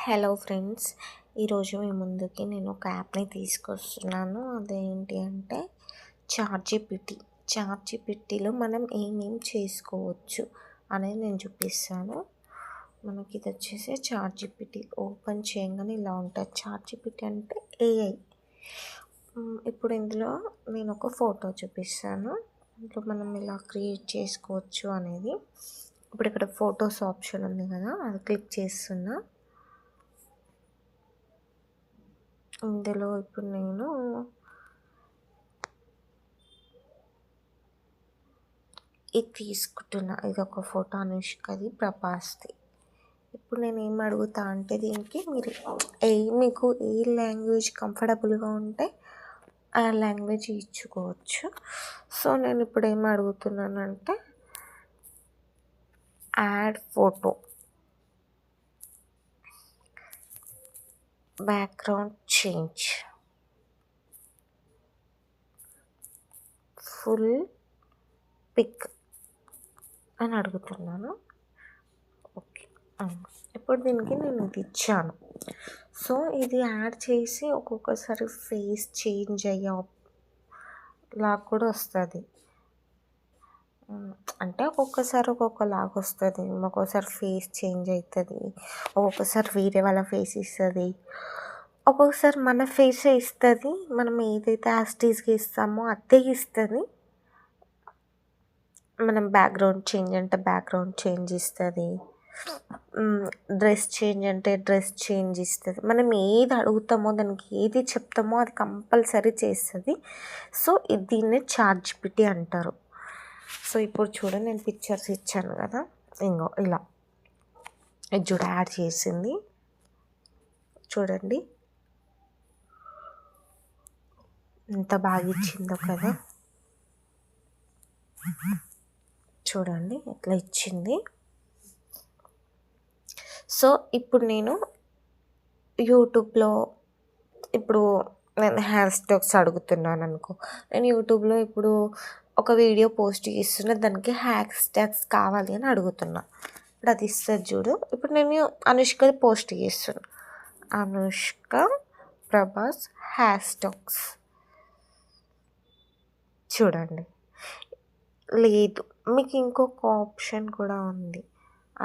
Hello friends, ఈరోజు మీ ముందుకి నేను ఒక యాప్ని తీసుకొస్తున్నాను. అదేంటి అంటే చాట్‌జీపీటీలో మనం ఏమేం చేసుకోవచ్చు అనేది నేను చూపిస్తాను. మనకి ఇది వచ్చేసి చాట్‌జీపీటీ ఓపెన్ చేయగానే ఇలా ఉంటుంది. చాట్‌జీపీటీ అంటే ఏఐ. ఇప్పుడు ఇందులో నేను ఒక ఫోటో చూపిస్తాను. ఇంట్లో మనం ఇలా క్రియేట్ చేసుకోవచ్చు అనేది. ఇప్పుడు ఇక్కడ ఫొటోస్ ఆప్షన్ ఉంది కదా, అది క్లిక్ చేస్తున్నా. ఇందులో ఇప్పుడు నేను ఇది తీసుకుంటున్నా. ఇది ఒక ఫోటో అనుష్కది, ప్రభాస్ది. ఇప్పుడు నేను ఏం అడుగుతా అంటే దీనికి మీకు ఏ లాంగ్వేజ్ కంఫర్టబుల్గా ఉంటే ఆ లాంగ్వేజ్ ఇచ్చుకోవచ్చు. సో నేను ఇప్పుడు ఏం అడుగుతున్నానంటే add photo, background change, full pic అని అడుగుతున్నాను. ఓకే, ఇప్పుడు దీనికి నేను ఇది ఇచ్చాను. సో ఇది యాడ్ చేసి ఒక్కొక్కసారి ఫేస్ చేంజ్ లాగా కూడా వస్తుంది. అంటే ఒక్కొక్కసారి ఒక్కొక్కలాగా వస్తుంది. ఒక్కొక్కసారి ఫేస్ చేంజ్ అవుతుంది, ఒక్కొక్కసారి వేరే వాళ్ళ ఫేస్ ఇస్తుంది, ఒక్కొక్కసారి మన ఫేసే ఇస్తుంది. మనం ఏదైతే యాస్టీస్గా ఇస్తామో అదే ఇస్తుంది. మనం బ్యాక్గ్రౌండ్ చేంజ్ అంటే బ్యాక్గ్రౌండ్ చేంజ్ ఇస్తుంది, డ్రెస్ చేంజ్ అంటే డ్రెస్ చేంజ్ ఇస్తుంది. మనం ఏది అడుగుతామో, దానికి ఏది చెప్తామో అది కంపల్సరీ చేస్తుంది. సో దీన్నే చాట్‌జీపీటీ అంటారు. సో ఇప్పుడు చూడండి, నేను పిక్చర్స్ ఇచ్చాను కదా, ఇంకో ఇలా ఇది చూడ యాడ్ చేసింది. చూడండి ఎంత బాగా ఇచ్చిందో కదా. చూడండి ఎట్లా ఇచ్చింది. సో ఇప్పుడు నేను యూట్యూబ్లో నేను హ్యాష్ ట్యాగ్స్ అడుగుతున్నాను అనుకో. నేను యూట్యూబ్లో ఇప్పుడు ఒక వీడియో పోస్ట్ చేస్తున్నా, దానికి హ్యాష్ ట్యాగ్స్ కావాలి అని అడుగుతున్నా. ఇప్పుడు అది ఇస్తుంది చూడు. ఇప్పుడు నేను అనుష్కది పోస్ట్ చేస్తున్నా, అనుష్క ప్రభాస్ హ్యాష్ ట్యాగ్స్. చూడండి, లేదు, మీకు ఇంకొక ఆప్షన్ కూడా ఉంది.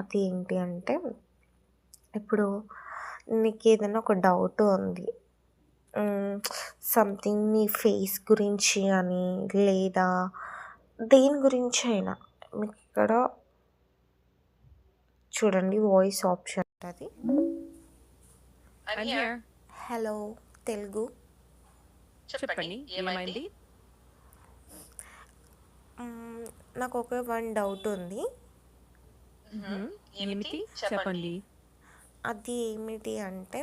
అది ఏంటి అంటే, ఇప్పుడు నీకు ఏదైనా ఒక డౌట్ ఉంది, సంథింగ్ నీ ఫేస్ గురించి అని లేదా దేని గురించి అయినా, మీకు ఇక్కడ చూడండి వాయిస్ ఆప్షన్ ఉంటుంది. హలో తెలుగు, చెప్పండి ఏమైంది? నాకు ఒక డౌట్ ఉంది. ఏమిటి చెప్పండి. అది ఏమిటి అంటే,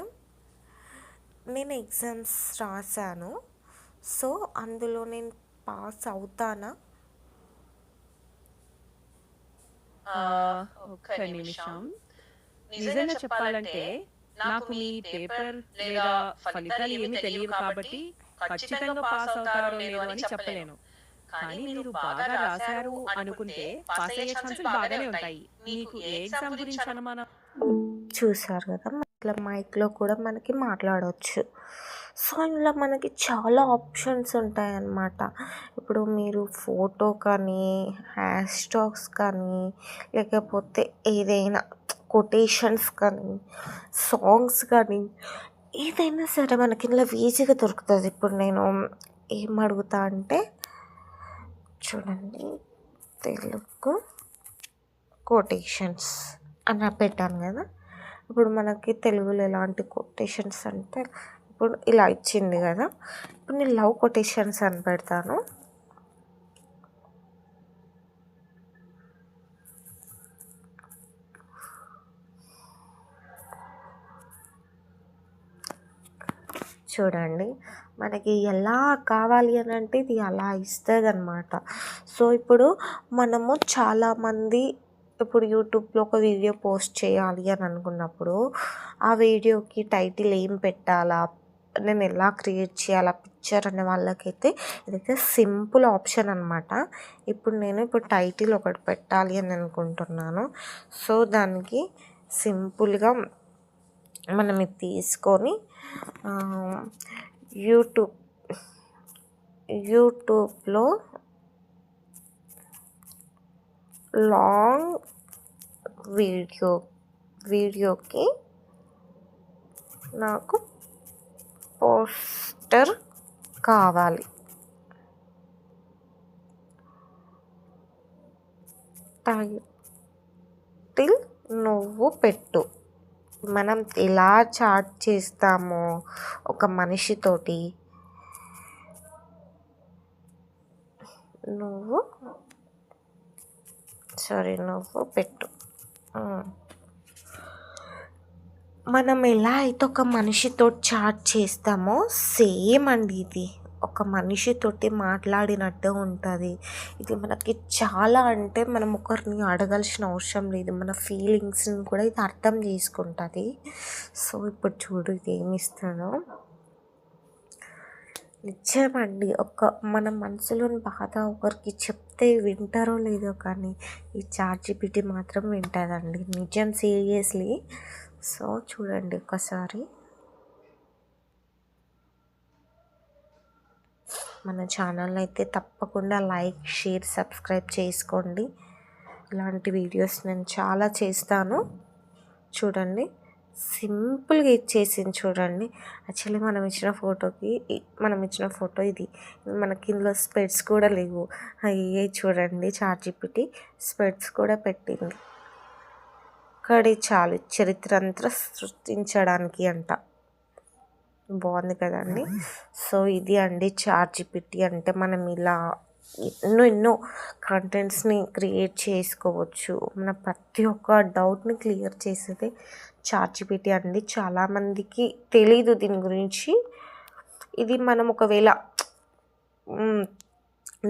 నేను ఎగ్జామ్స్ రాశాను. సో అందులో నేను పాస్ అవుతానా? ఒక్క నిమిషం. నిజంగా చెప్పాలంటే నాకు మీ పేపర్ లేదా ఫలితాలు ఏమీ తెలియవు కాబట్టి ఖచ్చితంగా పాస్ అవుతారో లేదో అని చెప్పలేను. కానీ మీరు బాగా రాశారు అనుకుంటే పాస్ అయ్యే ఛాన్సులు బాగానే ఉంటాయి. మీకు ఏ ఎగ్జామ్ గురించి అనుమానం? చూసారు కదా, ఇట్లా మైక్లో కూడా మనకి మాట్లాడవచ్చు. సో ఇందులో మనకి చాలా ఆప్షన్స్ ఉంటాయన్నమాట. ఇప్పుడు మీరు ఫోటో కానీ, హ్యాష్ ట్యాగ్స్ కానీ, లేకపోతే ఏదైనా కొటేషన్స్ కానీ, సాంగ్స్ కానీ, ఏదైనా సరే మనకి ఇందులో ఈజీగా దొరుకుతుంది. ఇప్పుడు నేను ఏం అడుగుతా అంటే, చూడండి, తెలుగు కొటేషన్స్ అని పెట్టాను కదా. ఇప్పుడు మనకి తెలుగులో ఎలాంటి కొటేషన్స్ అంటే, ఇప్పుడు ఇలా ఇచ్చింది కదా, ఇప్పుడు నేను లవ్ కొటేషన్స్ అని పెడతాను. చూడండి, మనకి ఎలా కావాలి అని అంటే ఇది అలా ఇస్తుంది అన్నమాట. సో ఇప్పుడు మనము చాలామంది ఇప్పుడు యూట్యూబ్లో ఒక వీడియో పోస్ట్ చేయాలి అని అనుకున్నప్పుడు ఆ వీడియోకి టైటిల్ ఏం పెట్టాలా, నేను ఎలా క్రియేట్ చేయాలా పిక్చర్ అనే వాళ్ళకైతే ఇదైతే సింపుల్ ఆప్షన్ అనమాట. ఇప్పుడు టైటిల్ ఒకటి పెట్టాలి అని అనుకుంటున్నాను. సో దానికి సింపుల్గా మనం ఇది తీసుకొని యూట్యూబ్లో లాంగ్ వీడియోకి నాకు పోస్టర్ కావాలి. టైటిల్ నువ్వు పెట్టు. మనం ఎలా చాట్ చేస్తామో ఒక మనిషితోటి నువ్వు పెట్టు. మనం ఎలా అయితే ఒక మనిషితో చాట్ చేస్తామో సేమ్ అండి ఇది ఒక మనిషితోటి మాట్లాడినట్టు ఉంటుంది. ఇది మనకి చాలా అంటే మనం ఒకరిని అడగాల్సిన అవసరం లేదు. మన ఫీలింగ్స్ని కూడా ఇది అర్థం చేసుకుంటుంది. సో ఇప్పుడు చూడు ఇది ఏమి ఇస్తానో. నిజమండి మన మనసులోని బాధ ఒకరికి చెప్తే వింటారో లేదో కానీ ఈ ChatGPT మాత్రం వింటుందండి. నిజం, సీరియస్లీ. సో చూడండి ఒకసారి. మన ఛానల్ అయితే తప్పకుండా లైక్, షేర్, సబ్స్క్రైబ్ చేసుకోండి. ఇలాంటి వీడియోస్ నేను చాలా చేస్తాను. చూడండి సింపుల్గా ఇచ్చేసింది చూడండి. యాక్చువల్లీ మనం ఇచ్చిన ఫోటో ఇది. మనకి ఇందులో స్పెట్స్ కూడా లేవు. అయ్యే చూడండి ChatGPT స్పెట్స్ కూడా పెట్టింది. ఇక్కడే చాలు చరిత్ర అంతా సృష్టించడానికి అంట. బాగుంది కదండి. సో ఇది అండి ChatGPT అంటే. మనం ఇలా ఎన్నో కంటెంట్స్ని క్రియేట్ చేసుకోవచ్చు. మన ప్రతి ఒక్క డౌట్ని క్లియర్ చేసేది ChatGPT అండి. చాలామందికి తెలీదు దీని గురించి. ఇది మనం ఒకవేళ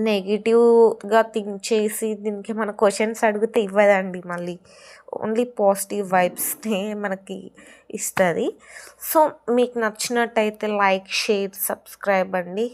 నెగిటివ్గా థింక్ చేసి దీనికి మన క్వశ్చన్స్ అడిగితే ఇవ్వదండి. మళ్ళీ ఓన్లీ పాజిటివ్ వైబ్స్నే మనకి ఇస్తుంది. సో మీకు నచ్చినట్టయితే లైక్, షేర్, సబ్స్క్రైబ్ అండి.